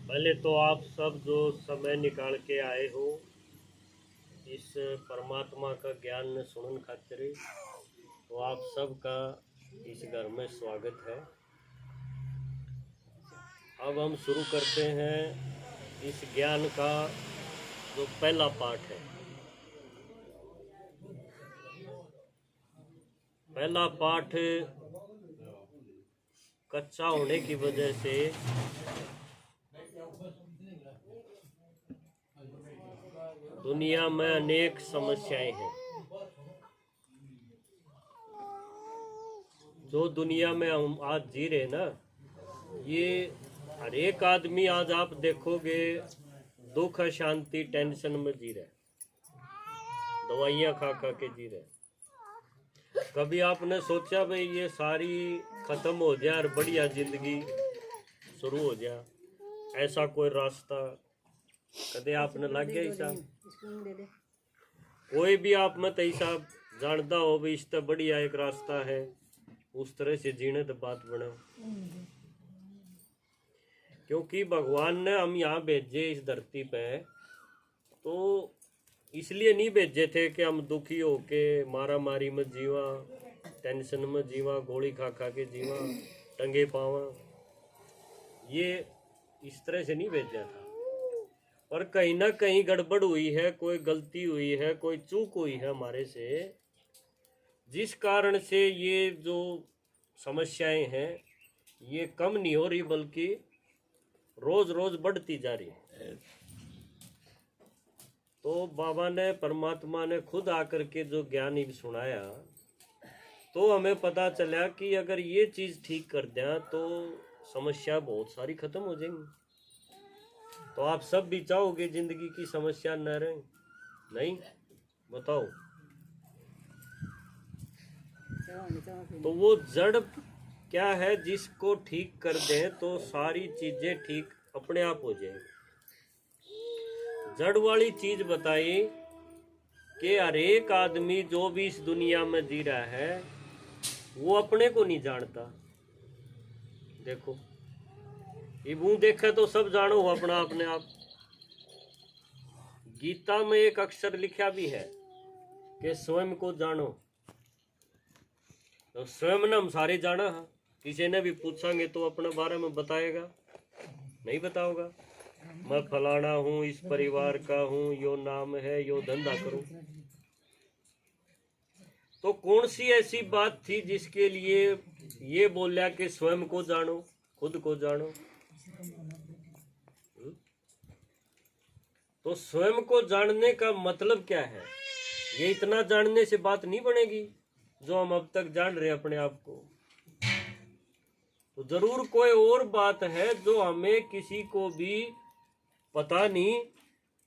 पहले तो आप सब जो समय निकाल के आए हो इस परमात्मा का ज्ञान सुनन खातिर, तो आप सबका इस घर में स्वागत है। अब हम शुरू करते हैं इस ज्ञान का जो पहला पाठ है। पहला पाठ कच्चा होने की वजह से दुनिया में अनेक समस्याएं हैं। जो दुनिया में हम आज जी रहे ना, ये हर एक आदमी आज आप देखोगे दुख शांति टेंशन में जी रहे, दवाइयाँ खा खा के जी रहे। कभी आपने सोचा भाई ये सारी खत्म हो जाए और बढ़िया जिंदगी शुरू हो जाए, ऐसा कोई रास्ता कदे आपने लग गया हिसाब? कोई भी आप मत ऐसा जानता हो भाई इससे बढ़िया एक रास्ता है, उस तरह से जीने तो बात बने। क्योंकि भगवान ने हम यहाँ भेजे इस धरती पे तो इसलिए नहीं भेजे थे कि हम दुखी होके मारा मारी में जीवा, टेंशन में जीवा, गोली खा खा के जीवा, टंगे पावा। ये इस तरह से नहीं भेजा था। पर कहीं ना कहीं गड़बड़ हुई है, कोई गलती हुई है, कोई चूक हुई है हमारे से, जिस कारण से ये जो समस्याएं हैं ये कम नहीं हो रही बल्कि रोज रोज बढ़ती जा रही है। तो बाबा ने, परमात्मा ने खुद आकर के जो ज्ञान सुनाया तो हमें पता चला कि अगर ये चीज़ ठीक कर दें तो समस्या बहुत सारी खत्म हो जाएंगी। तो आप सब भी चाहोगे जिंदगी की समस्या न रहे? नहीं? बताओ। तो वो जड़ क्या है जिसको ठीक कर दें तो सारी चीजें ठीक अपने आप हो जाएंगी। जड़ वाली चीज बताई कि हर एक आदमी जो भी इस दुनिया में जी रहा है वो अपने को नहीं जानता। देखो ये मुंह देखे तो सब जानो हो अपना अपने आप। गीता में एक अक्षर लिखा भी है कि स्वयं को जानो। तो स्वयं ने हम सारे जाना है, किसी ने भी पूछेंगे तो अपने बारे में बताएगा? नहीं बताओगा। मैं फलाना हूँ, इस परिवार का हूँ, यो नाम है, यो धंधा करूं। तो कौन सी ऐसी बात थी जिसके लिए ये बोला कि स्वयं को जानो, खुद को जानो? तो स्वयं को जानने का मतलब क्या है? ये इतना जानने से बात नहीं बनेगी जो हम अब तक जान रहे अपने आप को। तो जरूर कोई और बात है जो हमें किसी को भी पता नहीं,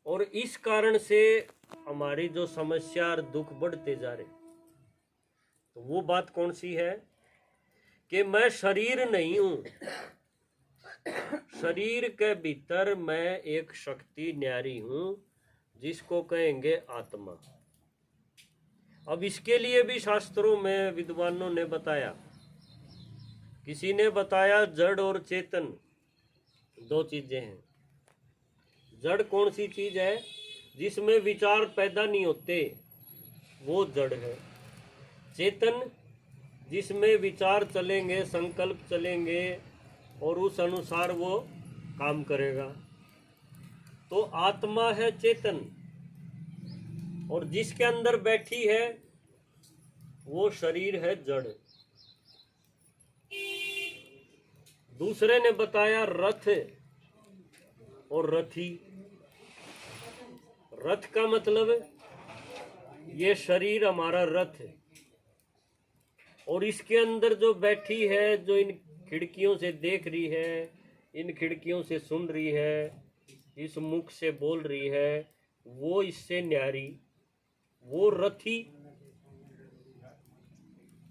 और इस कारण से हमारी जो समस्या और दुख बढ़ते जा रहे। तो वो बात कौन सी है कि मैं शरीर नहीं हूं, शरीर के भीतर मैं एक शक्ति न्यारी हूं जिसको कहेंगे आत्मा। अब इसके लिए भी शास्त्रों में विद्वानों ने बताया। किसी ने बताया जड़ और चेतन दो चीजें हैं। जड़ कौन सी चीज है? जिसमें विचार पैदा नहीं होते, वो जड़ है। चेतन जिसमें विचार चलेंगे, संकल्प चलेंगे और उस अनुसार वो काम करेगा, तो आत्मा है चेतन। और जिसके अंदर बैठी है वो शरीर है जड़। दूसरे ने बताया रथ और रथी। रथ का मतलब ये शरीर हमारा रथ है, और इसके अंदर जो बैठी है, जो इन खिड़कियों से देख रही है, इन खिड़कियों से सुन रही है, इस मुख से बोल रही है, वो इससे न्यारी, वो रथी।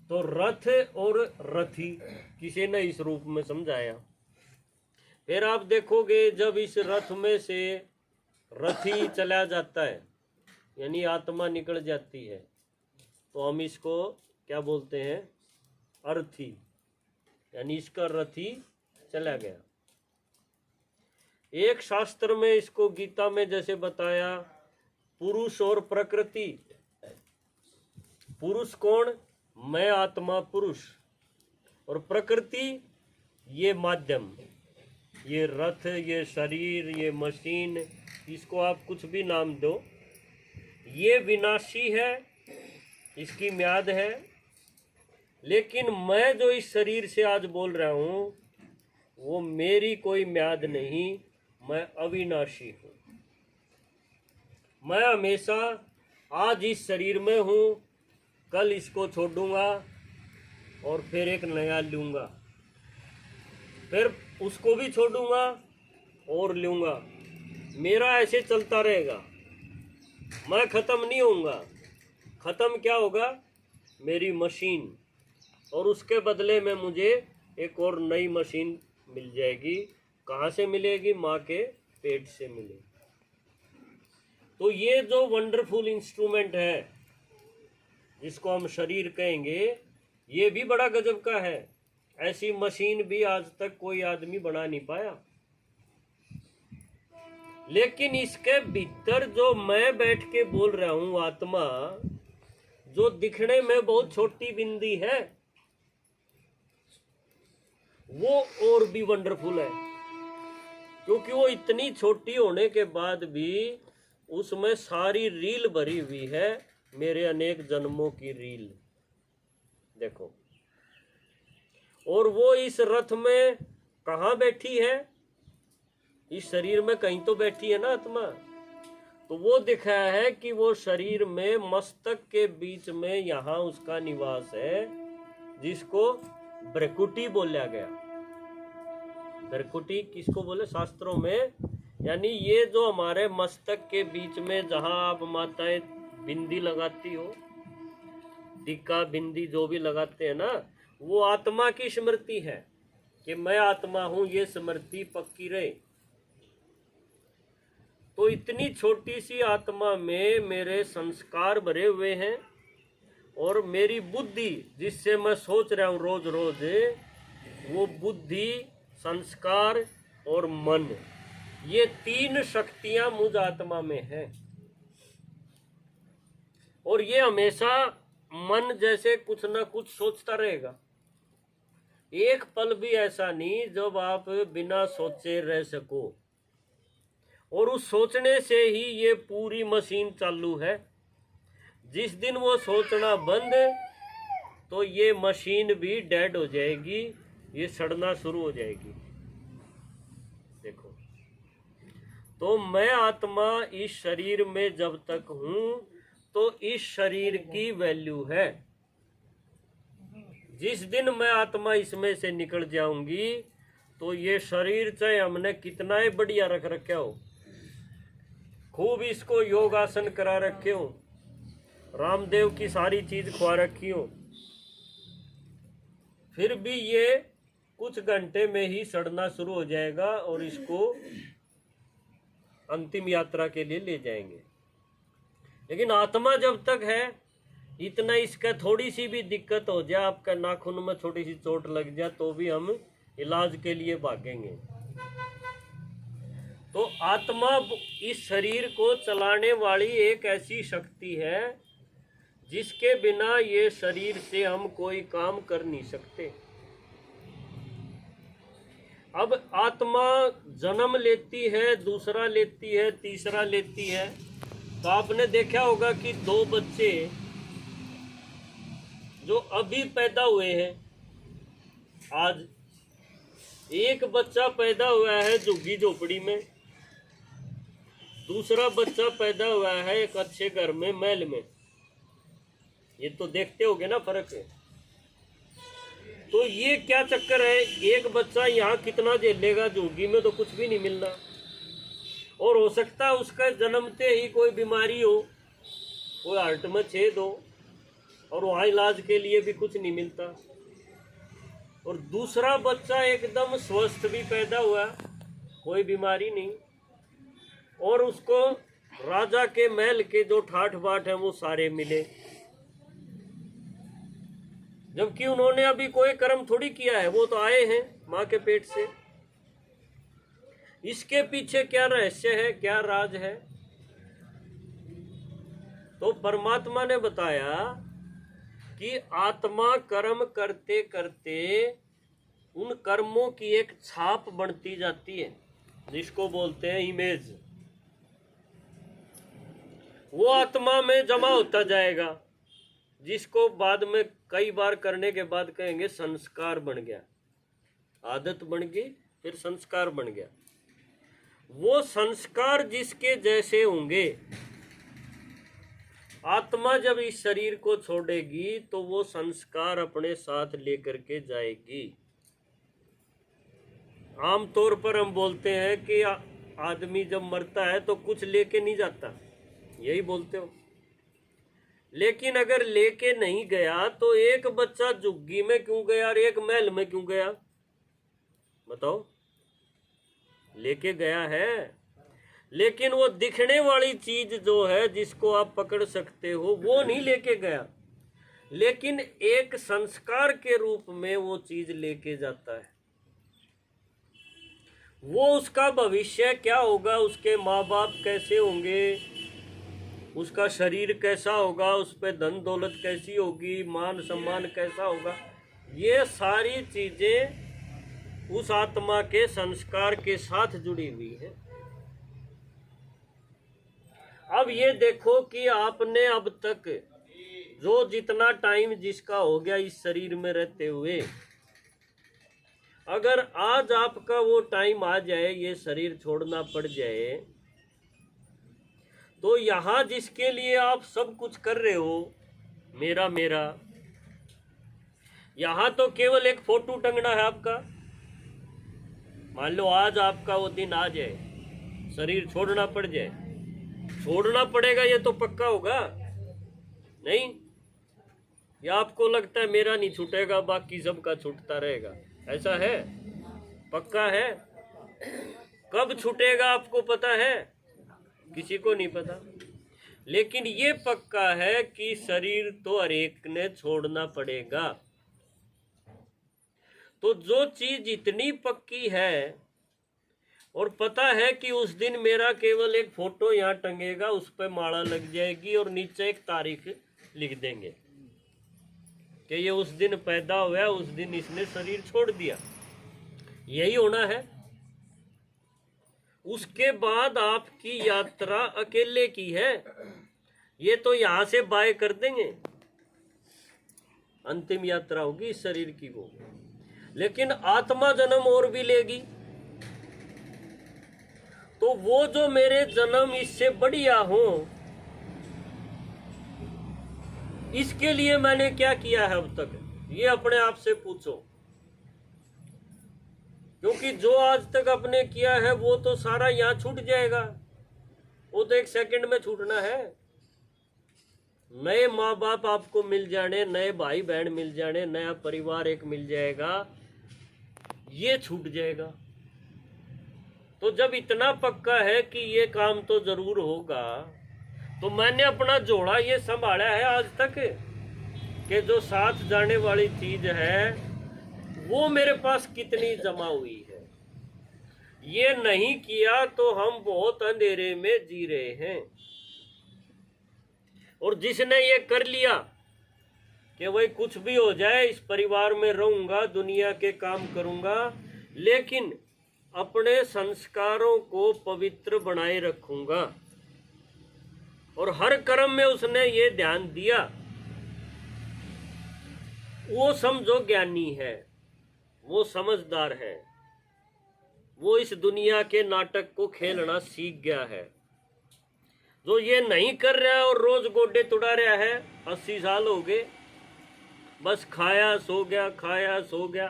तो रथ और रथी किसी ने इस रूप में समझाया। फिर आप देखोगे जब इस रथ में से रथी चला जाता है, यानी आत्मा निकल जाती है, तो हम इसको क्या बोलते हैं? अर्थी, यानी इसका रथी चला गया। एक शास्त्र में इसको गीता में जैसे बताया, पुरुष और प्रकृति। पुरुष कौन? मैं आत्मा पुरुष, और प्रकृति ये माध्यम, ये रथ, ये शरीर, ये मशीन, इसको आप कुछ भी नाम दो, ये विनाशी है, इसकी म्याद है। लेकिन मैं जो इस शरीर से आज बोल रहा हूँ वो मेरी कोई म्याद नहीं, मैं अविनाशी हूँ। मैं हमेशा आज इस शरीर में हूँ, कल इसको छोड़ूंगा और फिर एक नया लूँगा, फिर उसको भी छोड़ूंगा और लूँगा। मेरा ऐसे चलता रहेगा, मैं ख़त्म नहीं होऊंगा। ख़त्म क्या होगा? मेरी मशीन, और उसके बदले में मुझे एक और नई मशीन मिल जाएगी। कहाँ से मिलेगी? माँ के पेट से मिलेगी। तो ये जो वंडरफुल इंस्ट्रूमेंट है जिसको हम शरीर कहेंगे, ये भी बड़ा गजब का है। ऐसी मशीन भी आज तक कोई आदमी बना नहीं पाया। लेकिन इसके भीतर जो मैं बैठ के बोल रहा हूँ आत्मा, जो दिखने में बहुत छोटी बिंदी है, वो और भी वंडरफुल है। क्योंकि वो इतनी छोटी होने के बाद भी उसमें सारी रील भरी हुई है, मेरे अनेक जन्मों की रील। देखो, और वो इस रथ में कहाँ बैठी है? इस शरीर में कहीं तो बैठी है ना आत्मा। तो वो दिखाया है कि वो शरीर में मस्तक के बीच में यहाँ उसका निवास है, जिसको भ्रकुटी बोला गया। भ्रकुटी किसको बोले शास्त्रों में? यानी ये जो हमारे मस्तक के बीच में जहाँ आप माताएं बिंदी लगाती हो, टीका बिंदी जो भी लगाते हैं ना, वो आत्मा की स्मृति है कि मैं आत्मा हूँ, ये स्मृति पक्की रहे। तो इतनी छोटी सी आत्मा में मेरे संस्कार भरे हुए हैं, और मेरी बुद्धि जिससे मैं सोच रहा हूँ रोज रोज, वो बुद्धि, संस्कार और मन, ये तीन शक्तियां मुझ आत्मा में हैं। और ये हमेशा मन जैसे कुछ ना कुछ सोचता रहेगा। एक पल भी ऐसा नहीं जब आप बिना सोचे रह सको। और उस सोचने से ही ये पूरी मशीन चालू है। जिस दिन वो सोचना बंद, तो ये मशीन भी डेड हो जाएगी, ये सड़ना शुरू हो जाएगी। देखो, तो मैं आत्मा इस शरीर में जब तक हूं, तो इस शरीर की वैल्यू है। जिस दिन मैं आत्मा इसमें से निकल जाऊंगी, तो ये शरीर चाहे हमने कितना ही बढ़िया रख रखे हो, खूब इसको योग आसन करा रखे हो, रामदेव की सारी चीज खुआ रखी हो, फिर भी ये कुछ घंटे में ही सड़ना शुरू हो जाएगा और इसको अंतिम यात्रा के लिए ले जाएंगे। लेकिन आत्मा जब तक है, इतना इसका थोड़ी सी भी दिक्कत हो जाए, आपका नाखून में छोटी सी चोट लग जाए, तो भी हम इलाज के लिए भागेंगे। तो आत्मा इस शरीर को चलाने वाली एक ऐसी शक्ति है जिसके बिना ये शरीर से हम कोई काम कर नहीं सकते। अब आत्मा जन्म लेती है, दूसरा लेती है, तीसरा लेती है। तो आपने देखा होगा कि दो बच्चे जो अभी पैदा हुए हैं, आज एक बच्चा पैदा हुआ है झुग्गी झोपड़ी में, दूसरा बच्चा पैदा हुआ है एक अच्छे घर में, महल में। ये तो देखते होगे ना फर्क है। तो ये क्या चक्कर है? एक बच्चा यहाँ कितना झेलेगा, झुग्गी में तो कुछ भी नहीं मिलना, और हो सकता है उसका जन्मते ही कोई बीमारी हो, कोई हार्ट में छेद हो, और वहाँ इलाज के लिए भी कुछ नहीं मिलता। और दूसरा बच्चा एकदम स्वस्थ भी पैदा हुआ, कोई बीमारी नहीं, और उसको राजा के महल के जो ठाठ बाट हैं वो सारे मिले, जबकि उन्होंने अभी कोई कर्म थोड़ी किया है, वो तो आए हैं माँ के पेट से। इसके पीछे क्या रहस्य है, क्या राज है? तो परमात्मा ने बताया कि आत्मा कर्म करते करते उन कर्मों की एक छाप बनती जाती है, जिसको बोलते हैं इमेज। वो आत्मा में जमा होता जाएगा, जिसको बाद में कई बार करने के बाद कहेंगे संस्कार बन गया। आदत बन गई, फिर संस्कार बन गया। वो संस्कार जिसके जैसे होंगे, आत्मा जब इस शरीर को छोड़ेगी तो वो संस्कार अपने साथ लेकर के जाएगी। आमतौर पर हम बोलते हैं कि आदमी जब मरता है तो कुछ लेके नहीं जाता, यही बोलते हो। लेकिन अगर लेके नहीं गया तो एक बच्चा झुग्गी में क्यों गया और एक महल में क्यों गया? बताओ। लेके गया है, लेकिन वो दिखने वाली चीज जो है, जिसको आप पकड़ सकते हो, वो नहीं लेके गया, लेकिन एक संस्कार के रूप में वो चीज लेके जाता है। वो उसका भविष्य क्या होगा, उसके माँ बाप कैसे होंगे, उसका शरीर कैसा होगा, उस पर धन दौलत कैसी होगी, मान सम्मान कैसा होगा, ये सारी चीजें उस आत्मा के संस्कार के साथ जुड़ी हुई है। अब ये देखो कि आपने अब तक जो जितना टाइम जिसका हो गया इस शरीर में रहते हुए, अगर आज आपका वो टाइम आ जाए, ये शरीर छोड़ना पड़ जाए, तो यहाँ जिसके लिए आप सब कुछ कर रहे हो, मेरा मेरा, यहाँ तो केवल एक फोटो टंगना है आपका। मान लो आज आपका वो दिन आ जाए, शरीर छोड़ना पड़ जाए, छोड़ना पड़ेगा ये तो पक्का होगा नहीं? या आपको लगता है मेरा नहीं छूटेगा, बाकी सबका छूटता रहेगा? ऐसा है? पक्का है? कब छूटेगा आपको पता है? किसी को नहीं पता। लेकिन ये पक्का है कि शरीर तो हर एक ने छोड़ना पड़ेगा। तो जो चीज इतनी पक्की है और पता है कि उस दिन मेरा केवल एक फोटो यहाँ टंगेगा, उस पर माला लग जाएगी और नीचे एक तारीख लिख देंगे कि ये उस दिन पैदा हुआ, उस दिन इसने शरीर छोड़ दिया, यही होना है। उसके बाद आपकी यात्रा अकेले की है, ये तो यहां से बाय कर देंगे, अंतिम यात्रा होगी इस शरीर की वो। लेकिन आत्मा जन्म और भी लेगी, तो वो जो मेरे जन्म इससे बढ़िया हो, इसके लिए मैंने क्या किया है अब तक, ये अपने आप से पूछो। क्योंकि जो आज तक आपने किया है वो तो सारा यहाँ छूट जाएगा, वो तो एक सेकंड में छूटना है। नए माँ बाप आपको मिल जाने, नए भाई बहन मिल जाने, नया परिवार एक मिल जाएगा, ये छूट जाएगा। तो जब इतना पक्का है कि ये काम तो जरूर होगा, तो मैंने अपना जोड़ा ये संभाला है आज तक कि जो साथ जाने वाली चीज है वो मेरे पास कितनी जमा हुई है। ये नहीं किया तो हम बहुत अंधेरे में जी रहे हैं। और जिसने ये कर लिया कि भाई कुछ भी हो जाए, इस परिवार में रहूंगा, दुनिया के काम करूंगा, लेकिन अपने संस्कारों को पवित्र बनाए रखूंगा, और हर कर्म में उसने ये ध्यान दिया, वो समझो ज्ञानी है, वो समझदार है, वो इस दुनिया के नाटक को खेलना सीख गया है। जो ये नहीं कर रहा है और रोज गोडे तुड़ा रहा है, 80 साल हो गए, बस खाया सो गया, खाया सो गया,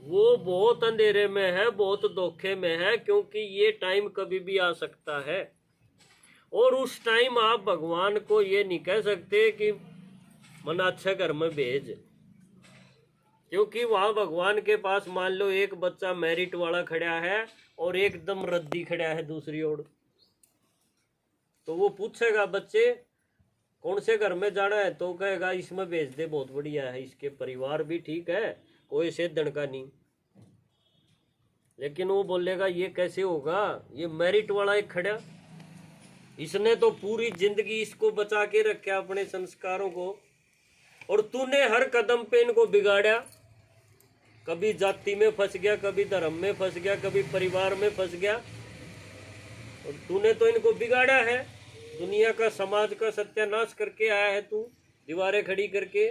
वो बहुत अंधेरे में है, बहुत धोखे में है। क्योंकि ये टाइम कभी भी आ सकता है, और उस टाइम आप भगवान को ये नहीं कह सकते कि मन अच्छा घर में भेज, क्योंकि वहां भगवान के पास मान लो एक बच्चा मेरिट वाला खड़ा है और एकदम रद्दी खड़ा है दूसरी ओर, तो वो पूछेगा बच्चे कौन से घर में जाना है, तो कहेगा इसमें भेज दे, बहुत बढ़िया है, इसके परिवार भी ठीक है, कोई से दणका नहीं। लेकिन वो बोलेगा ये कैसे होगा, ये मेरिट वाला एक खड़ा, इसने तो पूरी जिंदगी इसको बचा के रखा अपने संस्कारों को, और तूने हर कदम पे इनको बिगाड़ा। कभी जाति में फंस गया, कभी धर्म में फंस गया, कभी परिवार में फंस गया, और तूने तो इनको बिगाड़ा है। दुनिया का, समाज का सत्यानाश करके आया है तू, दीवारें खड़ी करके।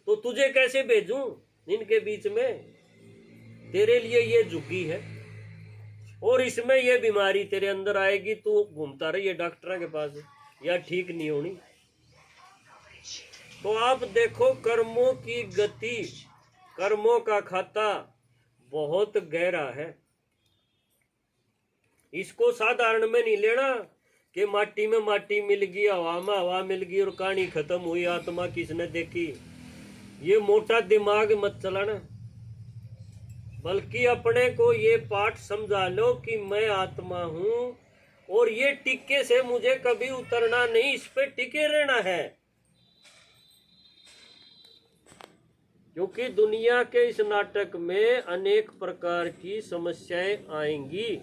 तो तुझे कैसे भेजूं इनके बीच में? तेरे लिए ये झुकी है, और इसमें ये बीमारी तेरे अंदर आएगी, तू घूमता रही है डॉक्टर के पास, या ठीक नहीं होनी। तो आप देखो, कर्मों की गति, कर्मों का खाता बहुत गहरा है। इसको साधारण में नहीं लेना कि माटी में माटी मिल गई, हवा में हवा मिल गई और कहानी खत्म हुई, आत्मा किसने देखी। ये मोटा दिमाग मत चलाना, बल्कि अपने को ये पाठ समझा लो कि मैं आत्मा हूं, और ये टिक्के से मुझे कभी उतरना नहीं, इस पे टिके रहना है। क्योंकि दुनिया के इस नाटक में अनेक प्रकार की समस्याएं आएंगी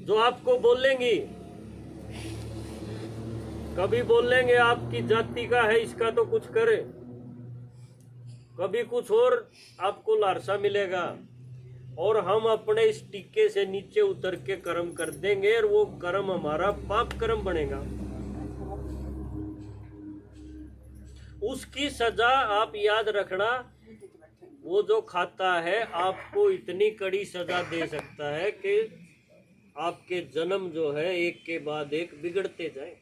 जो आपको बोलेंगी। कभी बोलेंगे आपकी जाति का है, इसका तो कुछ करे, कभी कुछ और आपको लालसा मिलेगा, और हम अपने इस टिक्के से नीचे उतर के कर्म कर देंगे, और वो कर्म हमारा पाप कर्म बनेगा। उसकी सजा आप याद रखना, वो जो खाता है आपको इतनी कड़ी सजा दे सकता है कि आपके जन्म जो है एक के बाद एक बिगड़ते जाए।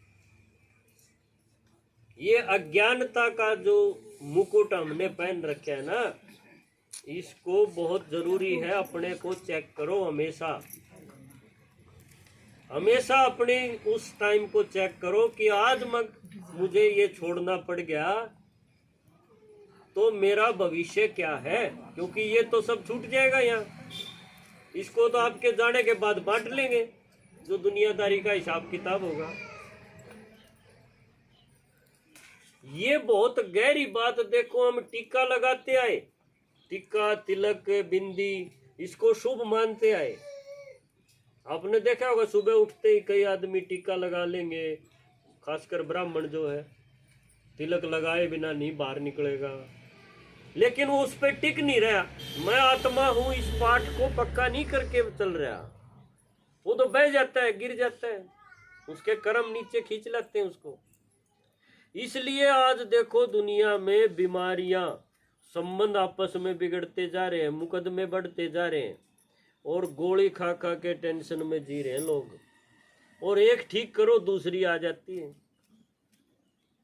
ये अज्ञानता का जो मुकुट हमने पहन रखा है ना, इसको बहुत जरूरी है अपने को चेक करो हमेशा। हमेशा अपने उस टाइम को चेक करो कि आज मुझे ये छोड़ना पड़ गया तो मेरा भविष्य क्या है, क्योंकि ये तो सब छूट जाएगा यहाँ। इसको तो आपके जाने के बाद बांट लेंगे, जो दुनियादारी का हिसाब किताब होगा। ये बहुत गहरी बात। देखो, हम टीका लगाते आए, टीका, तिलक, बिंदी, इसको शुभ मानते आए। आपने देखा होगा सुबह उठते ही कई आदमी टीका लगा लेंगे, खासकर ब्राह्मण जो है तिलक लगाए बिना नहीं बाहर निकलेगा। लेकिन वो उस पर टिक नहीं रहा, मैं आत्मा हूं, इस पाठ को पक्का नहीं करके चल रहा। वो तो बह जाता है, गिर जाता है, उसके कर्म नीचे खींच लेते हैं उसको। इसलिए आज देखो दुनिया में बीमारियां, संबंध आपस में बिगड़ते जा रहे हैं, मुकदमे बढ़ते जा रहे हैं, और गोली खा खा के टेंशन में जी रहे हैं लोग। और एक ठीक करो दूसरी आ जाती है।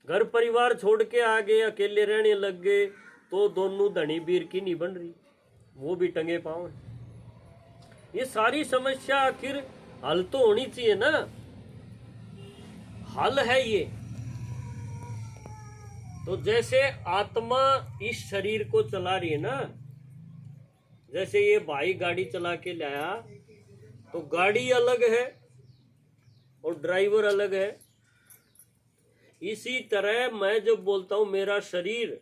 घर परिवार छोड़ के आ गए, अकेले रहने लग गए, तो दोनों धनी वीर की नहीं बन रही, वो भी टंगे पांव हैं। ये सारी समस्या आखिर हल तो होनी चाहिए ना। हल है ये। तो जैसे आत्मा इस शरीर को चला रही है ना, जैसे ये भाई गाड़ी चला के लाया, तो गाड़ी अलग है और ड्राइवर अलग है। इसी तरह मैं जब बोलता हूं मेरा शरीर,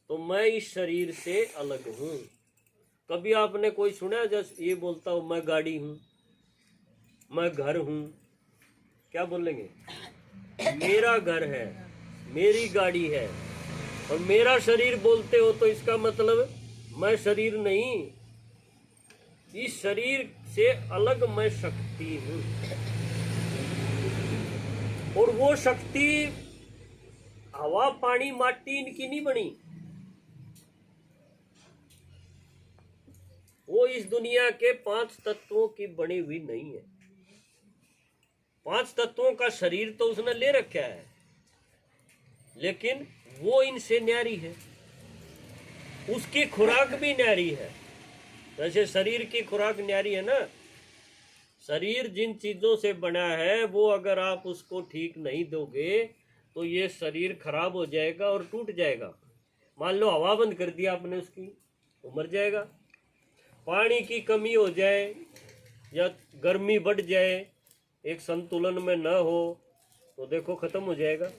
तो मैं इस शरीर से अलग हूं। कभी आपने कोई सुना जैसे ये बोलता हूं मैं गाड़ी हूं, मैं घर हूं? क्या बोलेंगे? मेरा घर है, मेरी गाड़ी है, और मेरा शरीर बोलते हो तो इसका मतलब मैं शरीर नहीं, इस शरीर से अलग मैं शक्ति हूं। और वो शक्ति हवा, पानी, माटी इनकी नहीं बनी, वो इस दुनिया के 5 तत्वों की बनी हुई नहीं है। 5 तत्वों का शरीर तो उसने ले रखा है, लेकिन वो इनसे न्यारी है, उसकी खुराक भी न्यारी है। जैसे शरीर की खुराक न्यारी है ना, शरीर जिन चीजों से बना है वो अगर आप उसको ठीक नहीं दोगे तो ये शरीर खराब हो जाएगा और टूट जाएगा। मान लो हवा बंद कर दिया आपने उसकी, तो मर जाएगा। पानी की कमी हो जाए या गर्मी बढ़ जाए, एक संतुलन में न हो, तो देखो खत्म हो जाएगा।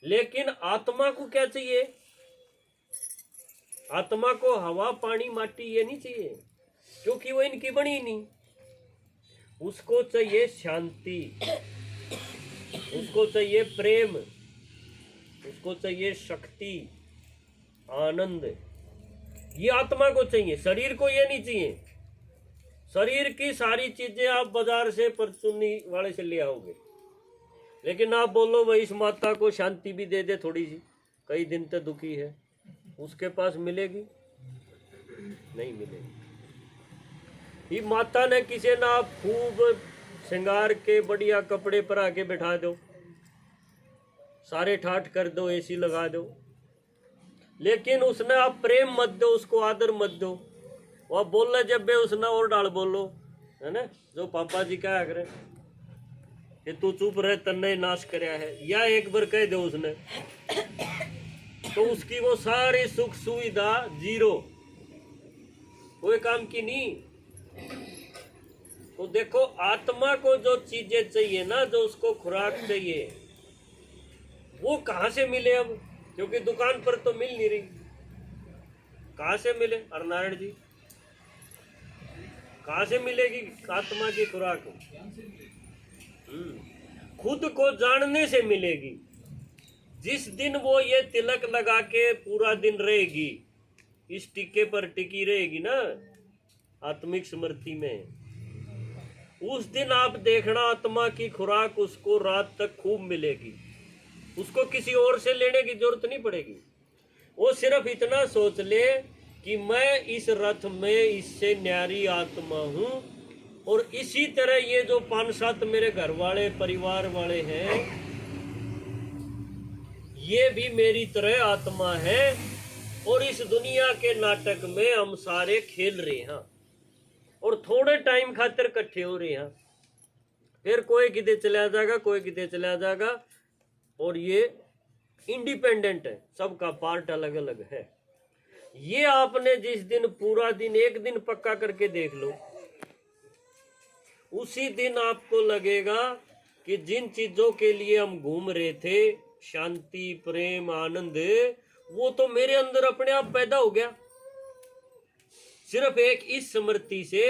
लेकिन आत्मा को क्या चाहिए? आत्मा को हवा, पानी, माटी ये नहीं चाहिए। क्योंकि वो इनकी बनी नहीं। उसको चाहिए शांति, उसको चाहिए प्रेम, उसको चाहिए शक्ति, आनंद। ये आत्मा को चाहिए, शरीर को ये नहीं चाहिए। शरीर की सारी चीजें आप बाजार से परचूनी वाले से ले आओगे, लेकिन आप बोलो भाई इस माता को शांति भी दे दे थोड़ी सी, कई दिन तक दुखी है, उसके पास मिलेगी? नहीं मिलेगी। ये माता ने किसी ना आप खूब श्रृंगार के बढ़िया कपड़े पर आके बैठा दो, सारे ठाठ कर दो, एसी लगा दो, लेकिन उसने आप प्रेम मत दो, उसको आदर मत दो, वह बोल रहे जब भी उसने और डाल बोलो, है ना, जो पापा जी क्या करें कि तू चुप रहे तन्ने नाश करया है, या एक बार कह दो उसने, तो उसकी वो सारी सुख सुविधा जीरो, कोई काम की नहीं। तो देखो आत्मा को जो चीजें चाहिए ना, जो उसको खुराक चाहिए, वो कहाँ से मिले अब? क्योंकि दुकान पर तो मिल नहीं रही। कहाँ से मिले नारायण जी? कहाँ से मिलेगी आत्मा की खुराक? खुद को जानने से मिलेगी। जिस दिन वो ये तिलक लगा के पूरा दिन रहेगी, इस टिके पर टिकी रहेगी ना आत्मिक स्मृति में, उस दिन आप देखना आत्मा की खुराक उसको रात तक खूब मिलेगी। उसको किसी और से लेने की जरूरत नहीं पड़ेगी। वो सिर्फ इतना सोच ले कि मैं इस रथ में इससे न्यारी आत्मा हूं, और इसी तरह ये जो 5-7 मेरे घर वाले परिवार वाले हैं, ये भी मेरी तरह आत्मा है, और इस दुनिया के नाटक में हम सारे खेल रहे हैं, और थोड़े टाइम खातिर इकट्ठे हो रहे हैं, फिर कोई किधर चला जाएगा, कोई किधर चला जाएगा, और ये इंडिपेंडेंट है, सबका पार्ट अलग अलग है। ये आपने जिस दिन पूरा दिन एक दिन पक्का करके देख लो, उसी दिन आपको लगेगा कि जिन चीजों के लिए हम घूम रहे थे, शांति, प्रेम, आनंद, वो तो मेरे अंदर अपने आप पैदा हो गया, सिर्फ एक इस स्मृति से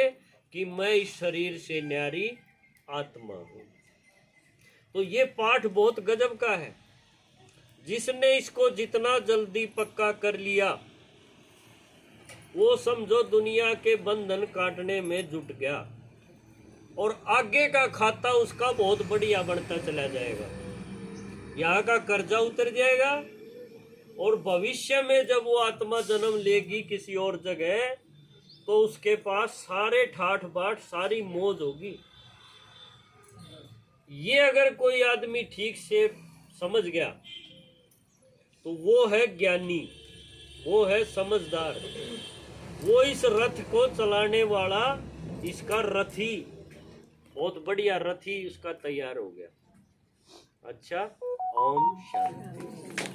कि मैं इस शरीर से न्यारी आत्मा हूं। तो ये पाठ बहुत गजब का है। जिसने इसको जितना जल्दी पक्का कर लिया, वो समझो दुनिया के बंधन काटने में जुट गया, और आगे का खाता उसका बहुत बढ़िया बनता चला जाएगा। यहाँ का कर्जा उतर जाएगा, और भविष्य में जब वो आत्मा जन्म लेगी किसी और जगह, तो उसके पास सारे ठाठ बाट, सारी मौज होगी। ये अगर कोई आदमी ठीक से समझ गया तो वो है ज्ञानी, वो है समझदार, वो इस रथ को चलाने वाला, इसका रथी, बहुत बढ़िया रथी उसका तैयार हो गया। अच्छा, ओम शांति।